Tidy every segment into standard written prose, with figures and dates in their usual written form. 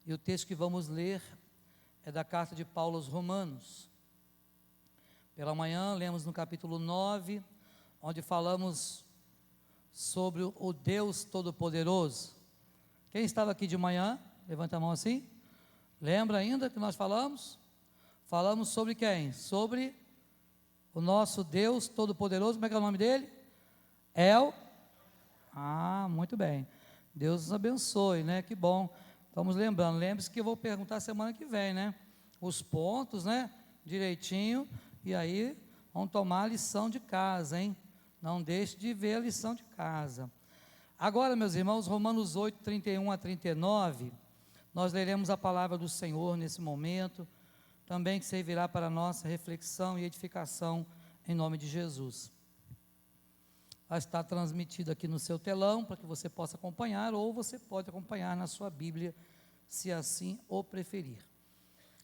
E o texto que vamos ler é da carta de Paulo aos Romanos. Pela manhã, lemos no capítulo 9, onde falamos sobre o Deus Todo-Poderoso. Quem estava aqui de manhã? Levanta a mão assim. Lembra ainda que nós falamos? Falamos sobre quem? Sobre o nosso Deus Todo-Poderoso. Como é que é o nome dele? Muito bem. Deus nos abençoe, né? Que bom. Vamos lembrando. Lembre-se que eu vou perguntar semana que vem, né? Os pontos, né? Direitinho. E aí, vamos tomar a lição de casa, hein? Não deixe de ver a lição de casa. Agora, meus irmãos, Romanos 8, 31 a 39, nós leremos a palavra do Senhor nesse momento, também que servirá para a nossa reflexão e edificação em nome de Jesus. Vai estar transmitido aqui no seu telão, para que você possa acompanhar, ou você pode acompanhar na sua Bíblia, se assim o preferir.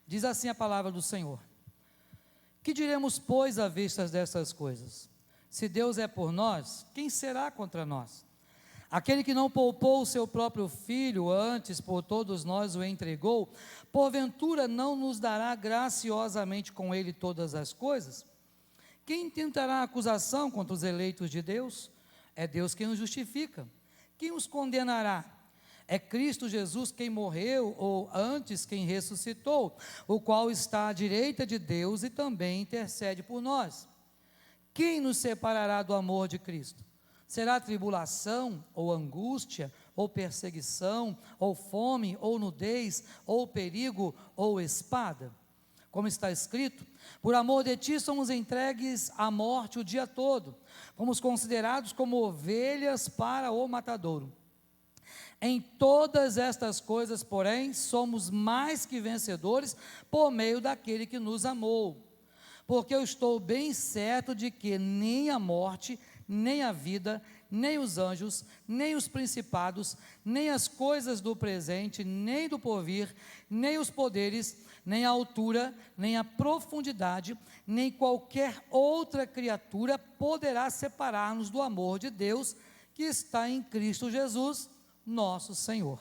Diz assim a palavra do Senhor: que diremos, pois, à vista dessas coisas? Se Deus é por nós, quem será contra nós? Aquele que não poupou o seu próprio filho, antes por todos nós o entregou, porventura não nos dará graciosamente com ele todas as coisas? Quem tentará acusação contra os eleitos de Deus? É Deus quem os justifica. Quem os condenará? É Cristo Jesus quem morreu, ou antes quem ressuscitou, o qual está à direita de Deus e também intercede por nós. Quem nos separará do amor de Cristo? Será tribulação, ou angústia, ou perseguição, ou fome, ou nudez, ou perigo, ou espada? Como está escrito: por amor de ti somos entregues à morte o dia todo, fomos considerados como ovelhas para o matadouro. Em todas estas coisas, porém, somos mais que vencedores por meio daquele que nos amou. Porque eu estou bem certo de que nem a morte, nem a vida, nem os anjos, nem os principados, nem as coisas do presente, nem do porvir, nem os poderes, nem a altura, nem a profundidade, nem qualquer outra criatura poderá separar-nos do amor de Deus que está em Cristo Jesus, nosso Senhor.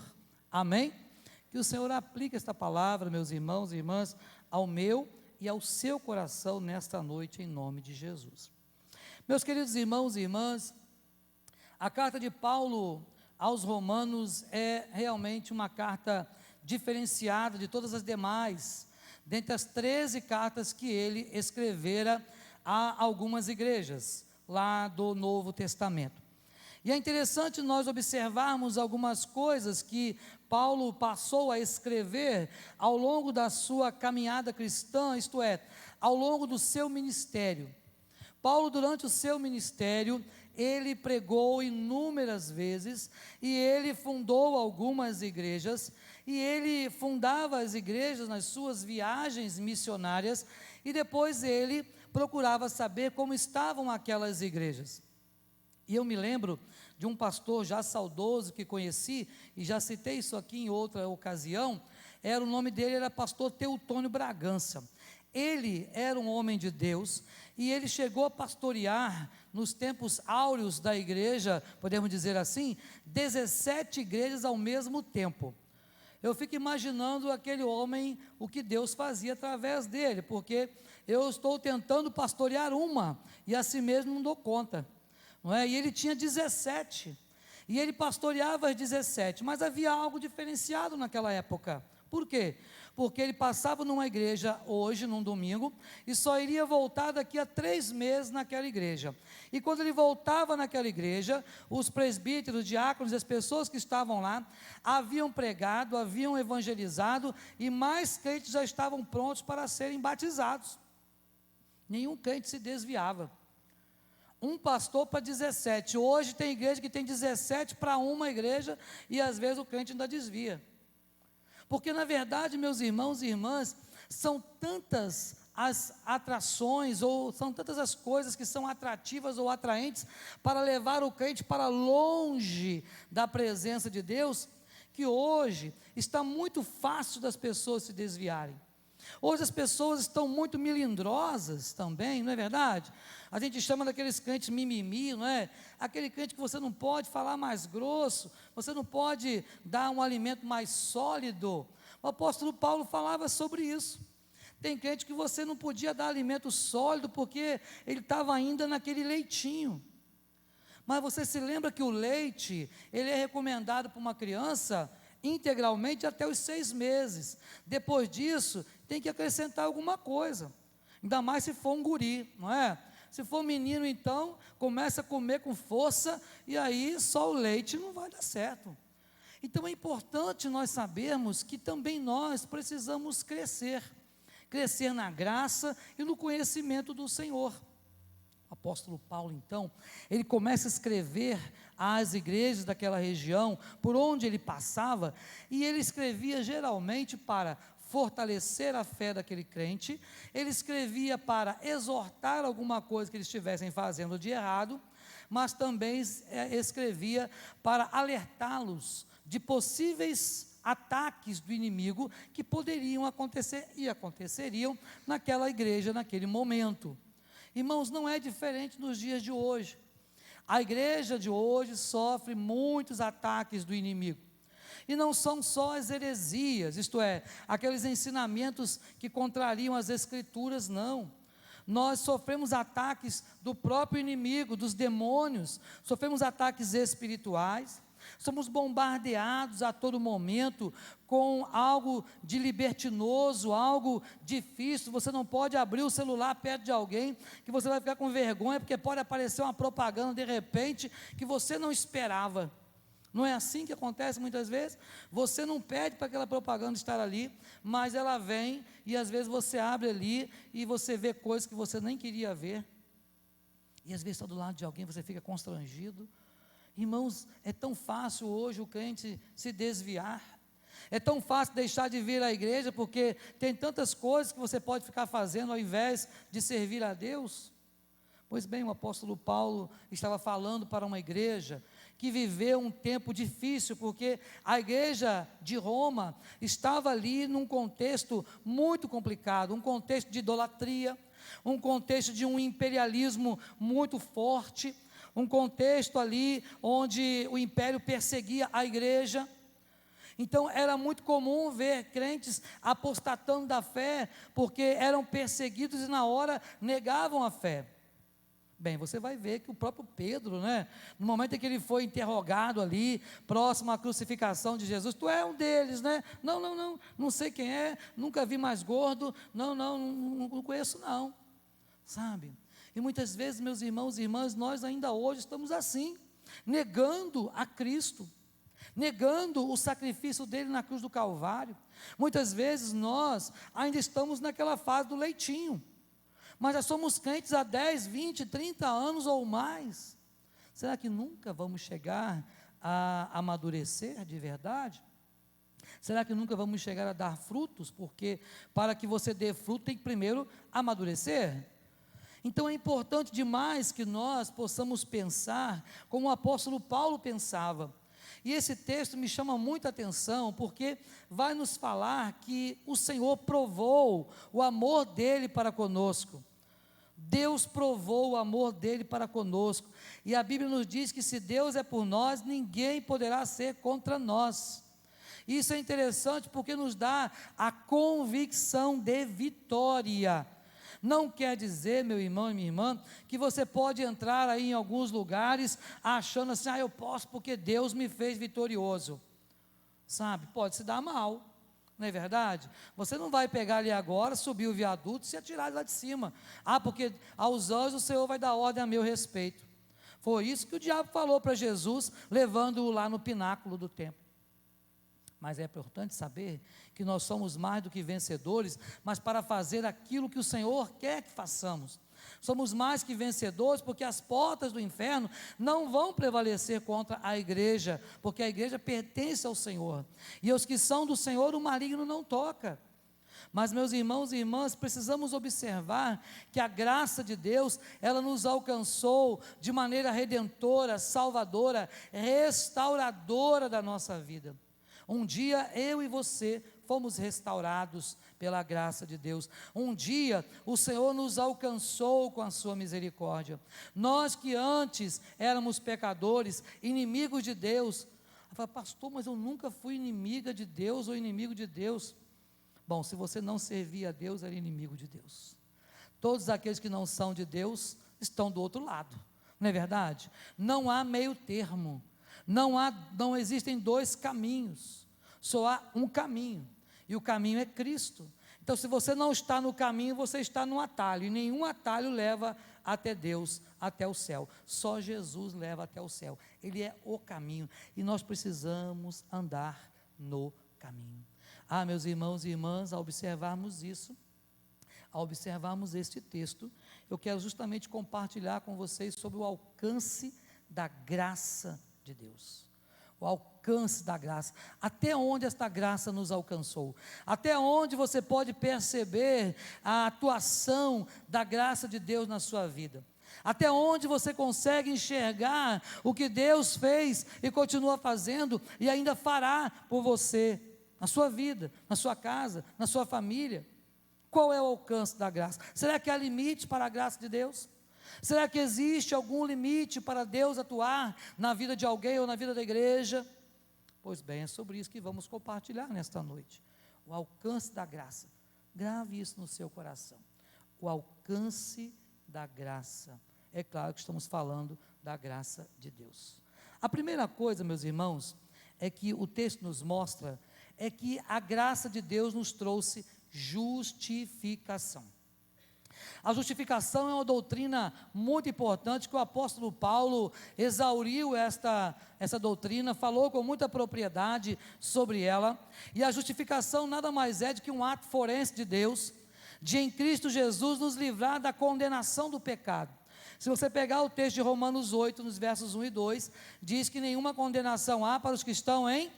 Amém? Que o Senhor aplique esta palavra, meus irmãos e irmãs, ao meu e ao seu coração nesta noite, em nome de Jesus. Meus queridos irmãos e irmãs, a carta de Paulo aos Romanos é realmente uma carta diferenciada de todas as demais, dentre as 13 cartas que ele escrevera a algumas igrejas, lá do Novo Testamento. E é interessante nós observarmos algumas coisas que Paulo passou a escrever ao longo da sua caminhada cristã, isto é, ao longo do seu ministério. Paulo, durante o seu ministério, ele pregou inúmeras vezes, e ele fundou algumas igrejas, e ele fundava as igrejas nas suas viagens missionárias, e depois ele procurava saber como estavam aquelas igrejas. E eu me lembro de um pastor já saudoso que conheci, e já citei isso aqui em outra ocasião, o nome dele era pastor Teutônio Bragança. Ele era um homem de Deus, e ele chegou a pastorear, nos tempos áureos da igreja, podemos dizer assim, 17 igrejas ao mesmo tempo. Eu fico imaginando aquele homem, o que Deus fazia através dele, porque eu estou tentando pastorear uma, e assim mesmo não dou conta. Não é? E ele tinha 17, e ele pastoreava as 17, mas havia algo diferenciado naquela época. Por quê? Porque ele passava numa igreja hoje, num domingo, e só iria voltar daqui a 3 meses naquela igreja. E quando ele voltava naquela igreja, os presbíteros, os diáconos, as pessoas que estavam lá, haviam pregado, haviam evangelizado, e mais crentes já estavam prontos para serem batizados. Nenhum crente se desviava. Um pastor para 17, hoje tem igreja que tem 17 para uma igreja, e às vezes o crente ainda desvia, porque na verdade, meus irmãos e irmãs, são tantas as atrações, ou são tantas as coisas que são atrativas ou atraentes, para levar o crente para longe da presença de Deus, que hoje está muito fácil das pessoas se desviarem. Hoje as pessoas estão muito melindrosas também, não é verdade? A gente chama daqueles crentes mimimi, não é? Aquele crente que você não pode falar mais grosso, você não pode dar um alimento mais sólido, O apóstolo Paulo falava sobre isso. Tem crente que você não podia dar alimento sólido, porque ele estava ainda naquele leitinho. Mas você se lembra que o leite, ele é recomendado para uma criança integralmente até os 6 meses. Depois disso, tem que acrescentar alguma coisa. Ainda mais se for um guri, não é? Se for menino, então, começa a comer com força, e aí só o leite não vai dar certo. Então é importante nós sabermos que também nós precisamos crescer na graça e no conhecimento do Senhor. O apóstolo Paulo, então, ele começa a escrever às igrejas daquela região, por onde ele passava, e ele escrevia geralmente para fortalecer a fé daquele crente, ele escrevia para exortar alguma coisa que eles estivessem fazendo de errado, mas também escrevia para alertá-los de possíveis ataques do inimigo que poderiam acontecer e aconteceriam naquela igreja, naquele momento. Irmãos, não é diferente nos dias de hoje. A igreja de hoje sofre muitos ataques do inimigo. E não são só as heresias, isto é, aqueles ensinamentos que contrariam as escrituras, não. Nós sofremos ataques do próprio inimigo, dos demônios, sofremos ataques espirituais, somos bombardeados a todo momento com algo de libertinoso, algo difícil. Você não pode abrir o celular perto de alguém, que você vai ficar com vergonha, porque pode aparecer uma propaganda de repente, que você não esperava. Não é assim que acontece muitas vezes? Você não pede para aquela propaganda estar ali, mas ela vem, e às vezes você abre ali, e você vê coisas que você nem queria ver, e às vezes está do lado de alguém, você fica constrangido. Irmãos, é tão fácil hoje o crente se desviar, é tão fácil deixar de vir à igreja, porque tem tantas coisas que você pode ficar fazendo ao invés de servir a Deus. Pois bem, o apóstolo Paulo estava falando para uma igreja que viveu um tempo difícil, porque a igreja de Roma estava ali num contexto muito complicado, um contexto de idolatria, um contexto de um imperialismo muito forte, um contexto ali onde o império perseguia a igreja. Então era muito comum ver crentes apostatando da fé, porque eram perseguidos e na hora negavam a fé. Bem, você vai ver que o próprio Pedro, no momento em que ele foi interrogado ali, próximo à crucificação de Jesus, tu é um deles, não sei quem é, nunca vi mais gordo, não conheço não, sabe? E muitas vezes, meus irmãos e irmãs, nós ainda hoje estamos assim, negando a Cristo, negando o sacrifício dele na cruz do Calvário. Muitas vezes nós ainda estamos naquela fase do leitinho, mas já somos crentes há 10, 20, 30 anos ou mais. Será que nunca vamos chegar a amadurecer de verdade? Será que nunca vamos chegar a dar frutos? Porque para que você dê fruto tem que primeiro amadurecer. Então é importante demais que nós possamos pensar como o apóstolo Paulo pensava. E esse texto me chama muita atenção, porque vai nos falar que o Senhor provou o amor dele para conosco. Deus provou o amor dele para conosco. E a Bíblia nos diz que se Deus é por nós, ninguém poderá ser contra nós. Isso é interessante porque nos dá a convicção de vitória. Não quer dizer, meu irmão e minha irmã, que você pode entrar aí em alguns lugares achando assim, eu posso porque Deus me fez vitorioso. Sabe, pode se dar mal, não é verdade? Você não vai pegar ali agora, subir o viaduto e se atirar lá de cima. Porque aos anjos o Senhor vai dar ordem a meu respeito. Foi isso que o diabo falou para Jesus, levando-o lá no pináculo do templo. Mas é importante saber que nós somos mais do que vencedores, mas para fazer aquilo que o Senhor quer que façamos. Somos mais que vencedores, porque as portas do inferno não vão prevalecer contra a igreja, porque a igreja pertence ao Senhor, e os que são do Senhor o maligno não toca. Mas, meus irmãos e irmãs, precisamos observar que a graça de Deus, ela nos alcançou de maneira redentora, salvadora, restauradora da nossa vida. Um dia eu e você fomos restaurados pela graça de Deus. Um dia o Senhor nos alcançou com a sua misericórdia. Nós que antes éramos pecadores, inimigos de Deus, Fala, pastor, mas eu nunca fui inimiga de Deus ou inimigo de Deus. Bom, se você não servia a Deus, era inimigo de Deus. Todos aqueles que não são de Deus estão do outro lado, não é verdade? Não há meio termo, não existem dois caminhos, só há um caminho, e o caminho é Cristo. Então, se você não está no caminho, você está no atalho, e nenhum atalho leva até Deus, até o céu. Só Jesus leva até o céu. Ele é o caminho, e nós precisamos andar no caminho. Meus irmãos e irmãs, ao observarmos isso, ao observarmos este texto, eu quero justamente compartilhar com vocês sobre o alcance da graça de Deus. O alcance da graça, até onde esta graça nos alcançou, até onde você pode perceber a atuação da graça de Deus na sua vida, até onde você consegue enxergar o que Deus fez e continua fazendo e ainda fará por você, na sua vida, na sua casa, na sua família. Qual é o alcance da graça? Será que há limite para a graça de Deus? Será que existe algum limite para Deus atuar na vida de alguém ou na vida da igreja? Pois bem, é sobre isso que vamos compartilhar nesta noite. O alcance da graça. Grave isso no seu coração. O alcance da graça. É claro que estamos falando da graça de Deus. A primeira coisa, meus irmãos, é que o texto nos mostra, é que a graça de Deus nos trouxe justificação. A justificação é uma doutrina muito importante que o apóstolo Paulo exauriu essa doutrina, falou com muita propriedade sobre ela, e a justificação nada mais é do que um ato forense de Deus, de em Cristo Jesus nos livrar da condenação do pecado. Se você pegar o texto de Romanos 8, nos versos 1 e 2, diz que nenhuma condenação há para os que estão em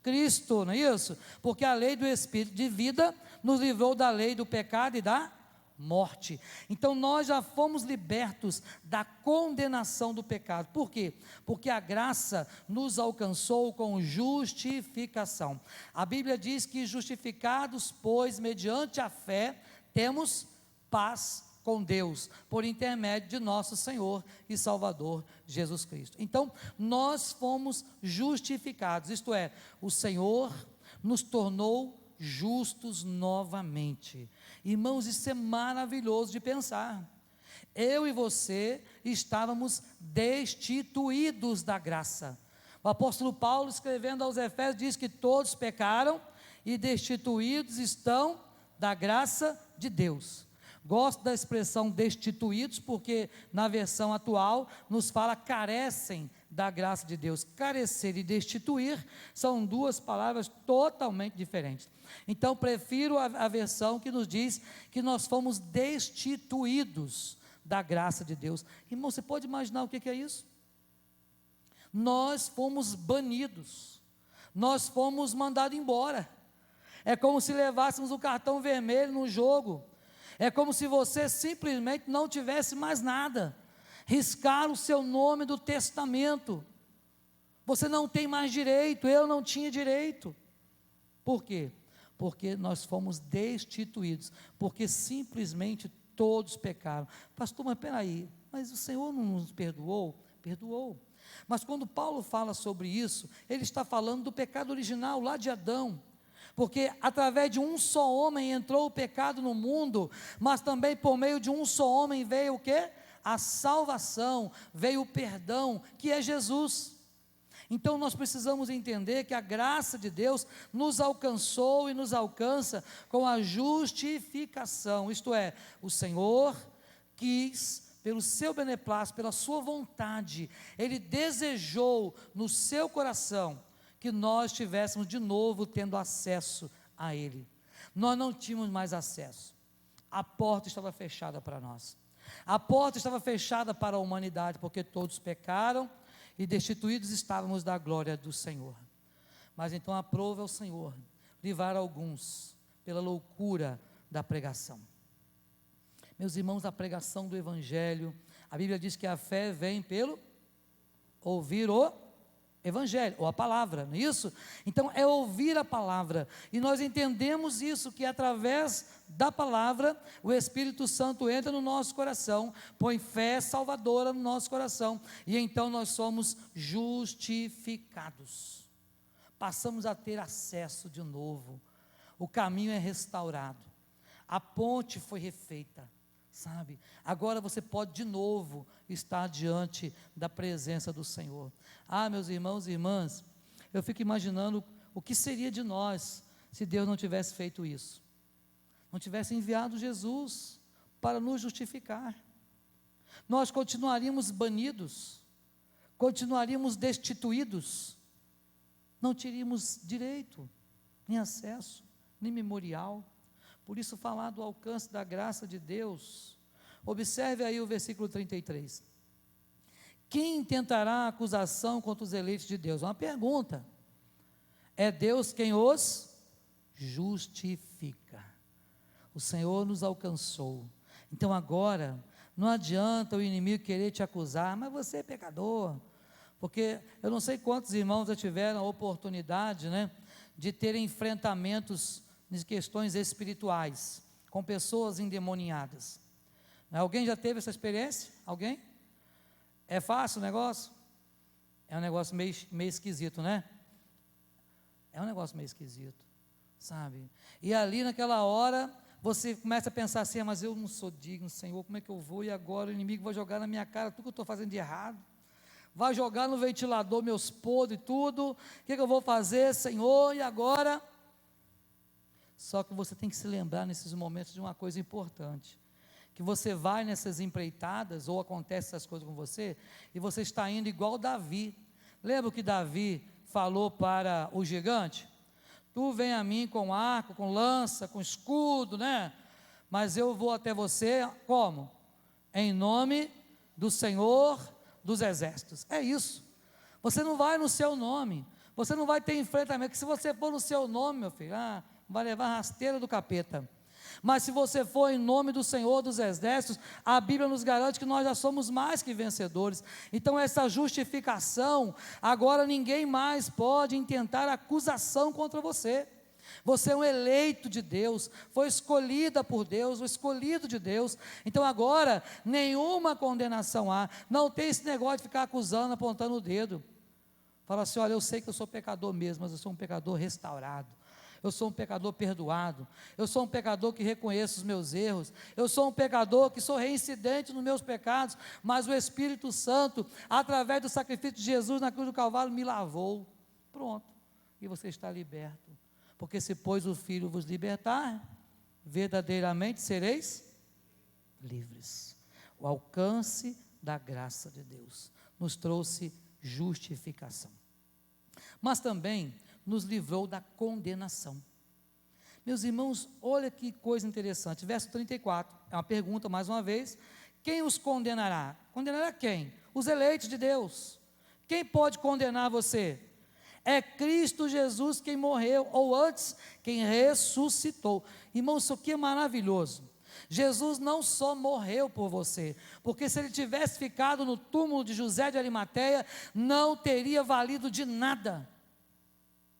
Cristo, não é isso? Porque a lei do Espírito de vida nos livrou da lei do pecado e da morte. Então nós já fomos libertos da condenação do pecado. Por quê? Porque a graça nos alcançou com justificação. A Bíblia diz que justificados, pois, mediante a fé, temos paz com Deus, por intermédio de nosso Senhor e Salvador Jesus Cristo. Então, nós fomos justificados, isto é, o Senhor nos tornou justos novamente. Irmãos, isso é maravilhoso de pensar. Eu e você estávamos destituídos da graça. O apóstolo Paulo, escrevendo aos Efésios, diz que todos pecaram e destituídos estão da graça de Deus. Gosto da expressão destituídos, porque na versão atual nos fala carecem da graça de Deus. Carecer e destituir são duas palavras totalmente diferentes. Então, prefiro a versão que nos diz que nós fomos destituídos da graça de Deus. Irmão, você pode imaginar o que é isso? Nós fomos banidos, nós fomos mandados embora. É como se levássemos o cartão vermelho no jogo. É como se você simplesmente não tivesse mais nada. Riscar o seu nome do testamento. Você não tem mais direito, eu não tinha direito. Por quê? Porque nós fomos destituídos, porque simplesmente todos pecaram. Pastor, mas peraí, mas o Senhor não nos perdoou? Perdoou. Mas quando Paulo fala sobre isso, ele está falando do pecado original, lá de Adão. Porque através de um só homem entrou o pecado no mundo, mas também por meio de um só homem veio o quê? A salvação, veio o perdão, que é Jesus. Então nós precisamos entender que a graça de Deus nos alcançou e nos alcança com a justificação, isto é, o Senhor quis, pelo seu beneplácito, pela sua vontade, Ele desejou no seu coração que nós estivéssemos de novo tendo acesso a Ele. Nós não tínhamos mais acesso, a porta estava fechada para nós, a porta estava fechada para a humanidade, porque todos pecaram e destituídos estávamos da glória do Senhor. Mas então aprove ao Senhor livrar alguns pela loucura da pregação. Meus irmãos, a pregação do Evangelho, a Bíblia diz que a fé vem pelo ouvir o evangelho, ou a palavra, não é isso? Então é ouvir a palavra, e nós entendemos isso, que através da palavra, o Espírito Santo entra no nosso coração, põe fé salvadora no nosso coração, e então nós somos justificados, passamos a ter acesso de novo, o caminho é restaurado, a ponte foi refeita, sabe? Agora você pode de novo estar diante da presença do Senhor. Ah, meus irmãos e irmãs, eu fico imaginando o que seria de nós se Deus não tivesse feito isso, não tivesse enviado Jesus para nos justificar. Nós continuaríamos banidos, continuaríamos destituídos, não teríamos direito, nem acesso, nem memorial. Por isso, falar do alcance da graça de Deus, observe aí o versículo 33. Quem intentará acusação contra os eleitos de Deus? Uma pergunta. É Deus quem os justifica. O Senhor nos alcançou. Então agora, não adianta o inimigo querer te acusar, mas você é pecador. Porque eu não sei quantos irmãos já tiveram a oportunidade, né, de ter enfrentamentos em questões espirituais, com pessoas endemoniadas. Alguém já teve essa experiência? Alguém? É fácil o negócio? É um negócio meio esquisito, né? É um negócio meio esquisito, sabe? E ali naquela hora, você começa a pensar assim, mas eu não sou digno, Senhor, como é que eu vou? E agora o inimigo vai jogar na minha cara tudo que eu estou fazendo de errado, vai jogar no ventilador meus podres e tudo, o que eu vou fazer, Senhor? E agora? Só que você tem que se lembrar nesses momentos de uma coisa importante, que você vai nessas empreitadas, ou acontece essas coisas com você, e você está indo igual Davi. Lembra o que Davi falou para o gigante? Tu vem a mim com arco, com lança, com escudo, né? Mas eu vou até você, como? Em nome do Senhor dos Exércitos. É isso. Você não vai no seu nome, você não vai ter enfrentamento, que se você for no seu nome, meu filho, vai levar a rasteira do capeta. Mas se você for em nome do Senhor dos Exércitos, a Bíblia nos garante que nós já somos mais que vencedores. Então essa justificação, agora ninguém mais pode intentar acusação contra você. Você é um eleito de Deus, foi escolhida por Deus, o escolhido de Deus. Então agora nenhuma condenação há. Não tem esse negócio de ficar acusando, apontando o dedo. Fala assim, olha, eu sei que eu sou pecador mesmo, mas eu sou um pecador restaurado. Eu sou um pecador perdoado, eu sou um pecador que reconheço os meus erros, eu sou um pecador que sou reincidente nos meus pecados, mas o Espírito Santo, através do sacrifício de Jesus na cruz do Calvário, me lavou. Pronto, e você está liberto, porque se pois o Filho vos libertar, verdadeiramente sereis livres. O alcance da graça de Deus nos trouxe justificação, mas também nos livrou da condenação. Meus irmãos, olha que coisa interessante, verso 34, é uma pergunta mais uma vez, quem os condenará? Condenará quem? Os eleitos de Deus. Quem pode condenar você? É Cristo Jesus quem morreu, ou antes, quem ressuscitou. Irmãos, isso aqui é maravilhoso. Jesus não só morreu por você, porque se ele tivesse ficado no túmulo de José de Arimateia, não teria valido de nada.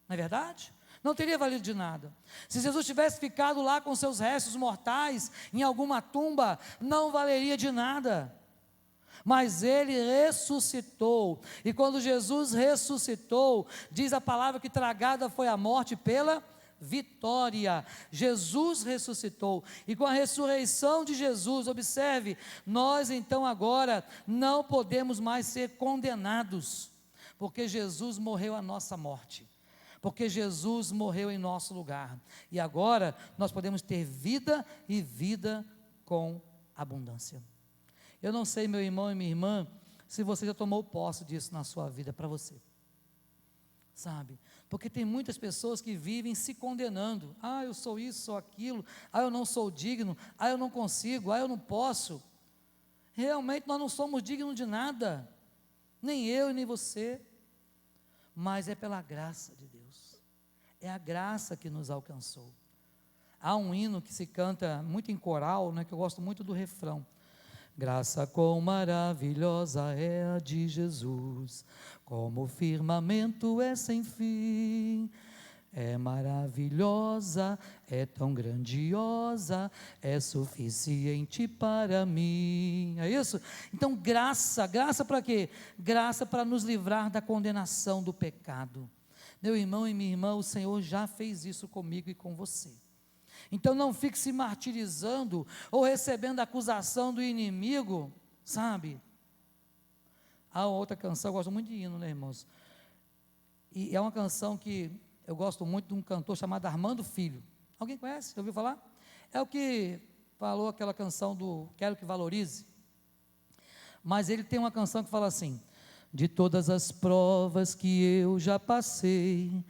Não é verdade? Não teria valido de nada. Se Jesus tivesse ficado lá com seus restos mortais, em alguma tumba, não valeria de nada. Mas ele ressuscitou, e quando Jesus ressuscitou, diz a palavra que tragada foi a morte pela vitória. Jesus ressuscitou, e com a ressurreição de Jesus, observe, nós então agora não podemos mais ser condenados, porque Jesus morreu a nossa morte. Porque Jesus morreu em nosso lugar, e agora nós podemos ter vida e vida com abundância. Eu não sei, meu irmão e minha irmã, se você já tomou posse disso na sua vida, para você, sabe, porque tem muitas pessoas que vivem se condenando, eu sou isso, sou aquilo, eu não sou digno, eu não consigo, eu não posso. Realmente nós não somos dignos de nada, nem eu e nem você, mas é pela graça de Deus, é a graça que nos alcançou. Há um hino que se canta muito em coral, né, que eu gosto muito do refrão: Graça quão maravilhosa é a de Jesus, como o firmamento é sem fim. É maravilhosa, é tão grandiosa, é suficiente para mim. É isso? Então, graça para quê? Graça para nos livrar da condenação do pecado. Meu irmão e minha irmã, o Senhor já fez isso comigo e com você. Então, não fique se martirizando ou recebendo a acusação do inimigo, sabe? Há outra canção, eu gosto muito de hino, né, irmãos? E é uma canção que eu gosto muito de um cantor chamado Armando Filho. Alguém conhece? Já ouviu falar? É o que falou aquela canção do Quero que Valorize. Mas ele tem uma canção que fala assim: de todas as provas que eu já passei,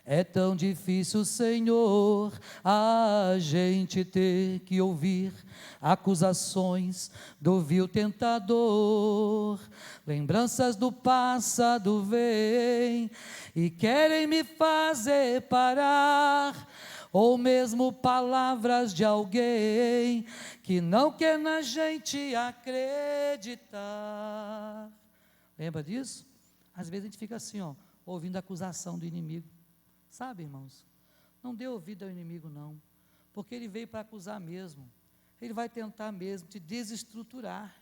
é tão difícil, Senhor, a gente ter que ouvir acusações do vil tentador. Lembranças do passado vêm e querem me fazer parar, ou mesmo palavras de alguém que não quer na gente acreditar. Lembra disso? Às vezes a gente fica assim, ó, ouvindo a acusação do inimigo. Sabe, irmãos, não dê ouvido ao inimigo não, porque ele veio para acusar mesmo, ele vai tentar mesmo te desestruturar,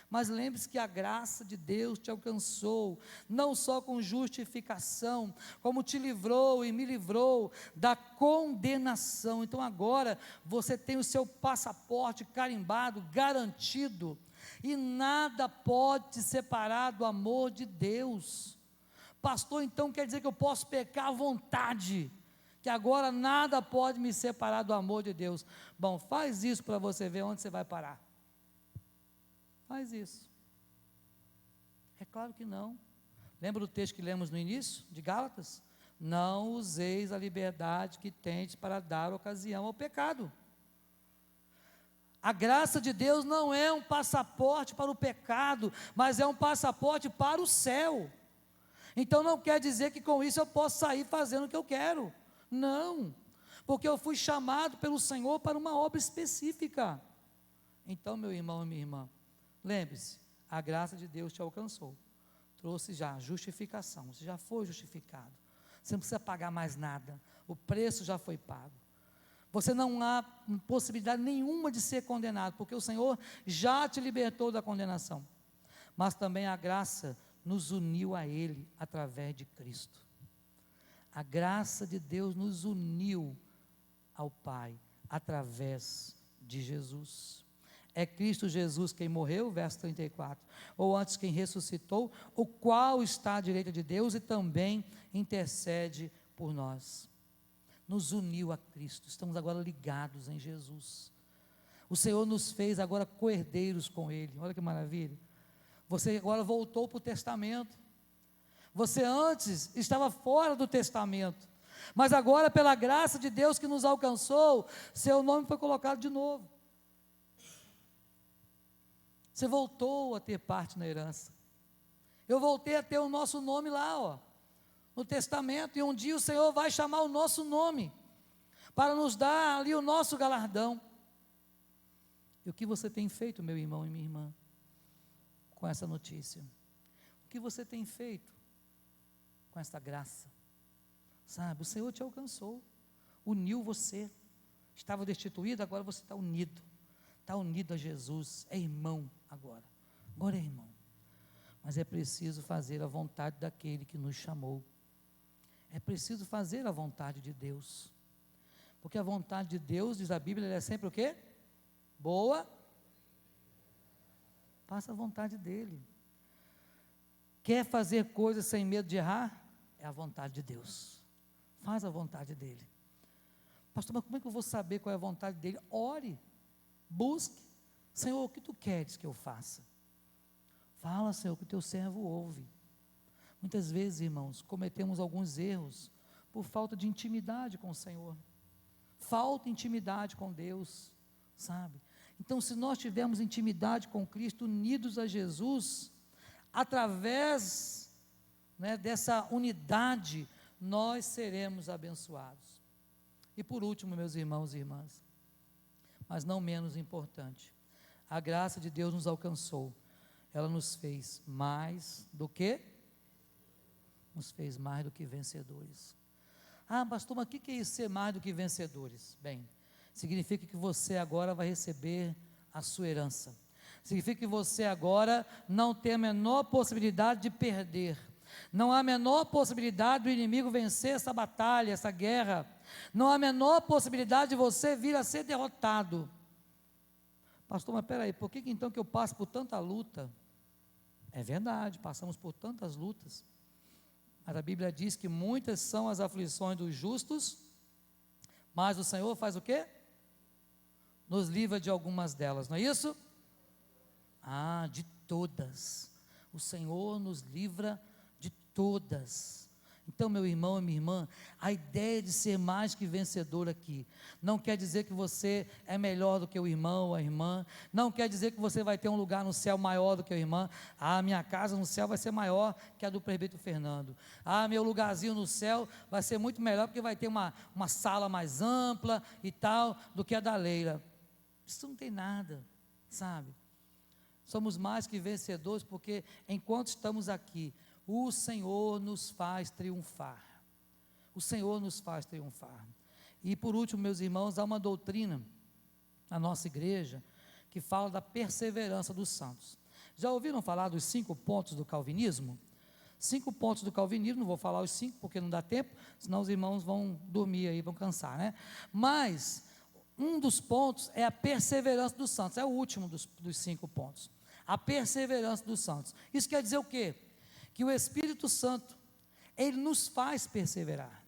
mas lembre-se que a graça de Deus te alcançou, não só com justificação, como te livrou e me livrou da condenação. Então agora você tem o seu passaporte carimbado, garantido, e nada pode te separar do amor de Deus. Pastor, então quer dizer que eu posso pecar à vontade, que agora nada pode me separar do amor de Deus. Bom, faz isso para você ver onde você vai parar. Faz isso. É claro que não. Lembra do texto que lemos no início, de Gálatas? Não useis a liberdade que tendes para dar ocasião ao pecado. A graça de Deus não é um passaporte para o pecado, mas é um passaporte para o céu. Então não quer dizer que com isso eu posso sair fazendo o que eu quero. Não, porque eu fui chamado pelo Senhor para uma obra específica. Então, meu irmão e minha irmã, lembre-se, a graça de Deus te alcançou, trouxe já justificação, você já foi justificado, você não precisa pagar mais nada, o preço já foi pago. Você não há possibilidade nenhuma de ser condenado, porque o Senhor já te libertou da condenação. Mas também a graça nos uniu a Ele através de Cristo. A graça de Deus nos uniu ao Pai através de Jesus. É Cristo Jesus quem morreu, verso 34, ou antes quem ressuscitou, o qual está à direita de Deus e também intercede por nós. Nos uniu a Cristo, estamos agora ligados em Jesus. O Senhor nos fez agora co-herdeiros com Ele, olha que maravilha. Você agora voltou para o testamento. Você antes estava fora do testamento, mas agora pela graça de Deus que nos alcançou, seu nome foi colocado de novo. Você voltou a ter parte na herança. Eu voltei a ter o nosso nome lá, ó, no testamento, e um dia o Senhor vai chamar o nosso nome, para nos dar ali o nosso galardão. E o que você tem feito, meu irmão e minha irmã, com essa notícia? O que você tem feito com essa graça? Sabe, o Senhor te alcançou, uniu você, estava destituído, agora você está unido a Jesus, é irmão agora é irmão, mas é preciso fazer a vontade daquele que nos chamou, é preciso fazer a vontade de Deus, porque a vontade de Deus, diz a Bíblia, ela é sempre o quê? Boa. Faça a vontade dEle. Quer fazer coisas sem medo de errar? É a vontade de Deus. Faz a vontade dEle. Pastor, mas como é que eu vou saber qual é a vontade dEle? Ore, busque. Senhor, o que Tu queres que eu faça? Fala, Senhor, que o Teu servo ouve. Muitas vezes, irmãos, cometemos alguns erros por falta de intimidade com o Senhor. Falta intimidade com Deus, sabe? Então, se nós tivermos intimidade com Cristo, unidos a Jesus, através, dessa unidade, nós seremos abençoados. E por último, meus irmãos e irmãs, mas não menos importante, a graça de Deus nos alcançou. Ela nos fez mais do que? Nos fez mais do que vencedores. Ah, pastor, mas o que é isso, ser mais do que vencedores? Bem, significa que você agora vai receber a sua herança. Significa que você agora não tem a menor possibilidade de perder. Não há a menor possibilidade do inimigo vencer essa batalha, essa guerra. Não há a menor possibilidade de você vir a ser derrotado. Pastor, mas peraí, por que então que eu passo por tanta luta? É verdade, passamos por tantas lutas. Mas a Bíblia diz que muitas são as aflições dos justos, mas o Senhor faz o quê? Nos livra de algumas delas, não é isso? Ah, de todas. O Senhor nos livra de todas. Então, meu irmão e minha irmã, a ideia de ser mais que vencedor aqui, não quer dizer que você é melhor do que o irmão ou a irmã, não quer dizer que você vai ter um lugar no céu maior do que a irmã. Ah, minha casa no céu vai ser maior que a do presbítero Fernando. Ah, meu lugarzinho no céu vai ser muito melhor, porque vai ter uma sala mais ampla e tal, do que a da Leila. Isso não tem nada, sabe? Somos mais que vencedores, porque enquanto estamos aqui, o Senhor nos faz triunfar. O Senhor nos faz triunfar. E por último, meus irmãos, há uma doutrina na nossa igreja que fala da perseverança dos santos. Já ouviram falar dos 5 pontos do calvinismo? 5 pontos do calvinismo, não vou falar os 5 porque não dá tempo, senão os irmãos vão dormir aí, vão cansar, né? Mas um dos pontos é a perseverança dos santos, é o último dos 5 pontos. A perseverança dos santos. Isso quer dizer o quê? Que o Espírito Santo, ele nos faz perseverar.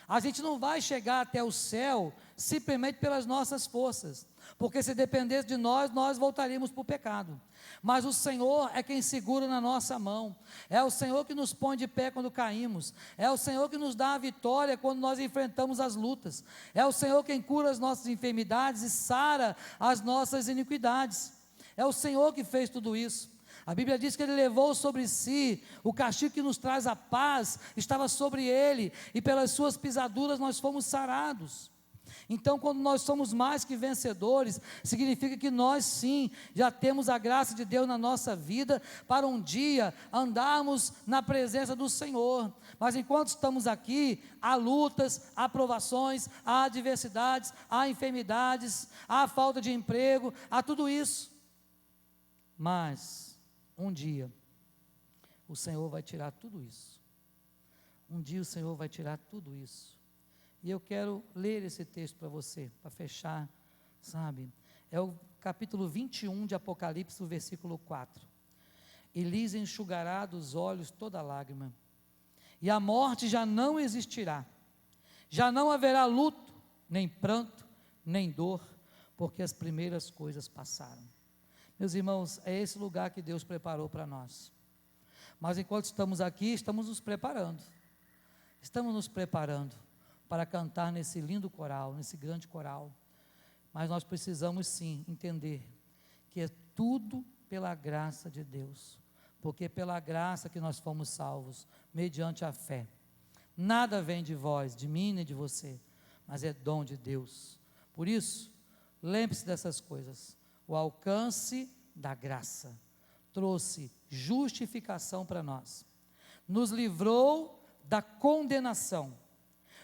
A gente não vai chegar até o céu simplesmente pelas nossas forças, porque se dependesse de nós, nós voltaríamos para o pecado. Mas o Senhor é quem segura na nossa mão, é o Senhor que nos põe de pé quando caímos, é o Senhor que nos dá a vitória quando nós enfrentamos as lutas, é o Senhor quem cura as nossas enfermidades e sara as nossas iniquidades, é o Senhor que fez tudo isso. A Bíblia diz que Ele levou sobre si o castigo que nos traz a paz, estava sobre Ele, e pelas suas pisaduras nós fomos sarados. Então, quando nós somos mais que vencedores, significa que nós sim, já temos a graça de Deus na nossa vida, para um dia andarmos na presença do Senhor. Mas enquanto estamos aqui, há lutas, há provações, há adversidades, há enfermidades, há falta de emprego, há tudo isso. Mas um dia, o Senhor vai tirar tudo isso. Um dia o Senhor vai tirar tudo isso. E eu quero ler esse texto para você, para fechar, sabe? É o capítulo 21 de Apocalipse, o versículo 4. E lhes enxugará dos olhos toda lágrima, e a morte já não existirá. Já não haverá luto, nem pranto, nem dor, porque as primeiras coisas passaram. Meus irmãos, é esse lugar que Deus preparou para nós. Mas enquanto estamos aqui, estamos nos preparando. Estamos nos preparando para cantar nesse lindo coral, nesse grande coral. Mas nós precisamos sim entender que é tudo pela graça de Deus. Porque é pela graça que nós fomos salvos, mediante a fé. Nada vem de vós, de mim nem de você, mas é dom de Deus. Por isso, lembre-se dessas coisas. O alcance da graça trouxe justificação para nós, nos livrou da condenação,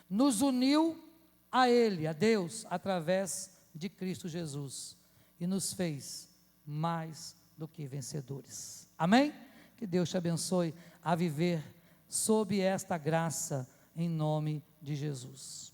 nos uniu a Ele, a Deus, através de Cristo Jesus, e nos fez mais do que vencedores. Amém? Que Deus te abençoe a viver sob esta graça, em nome de Jesus.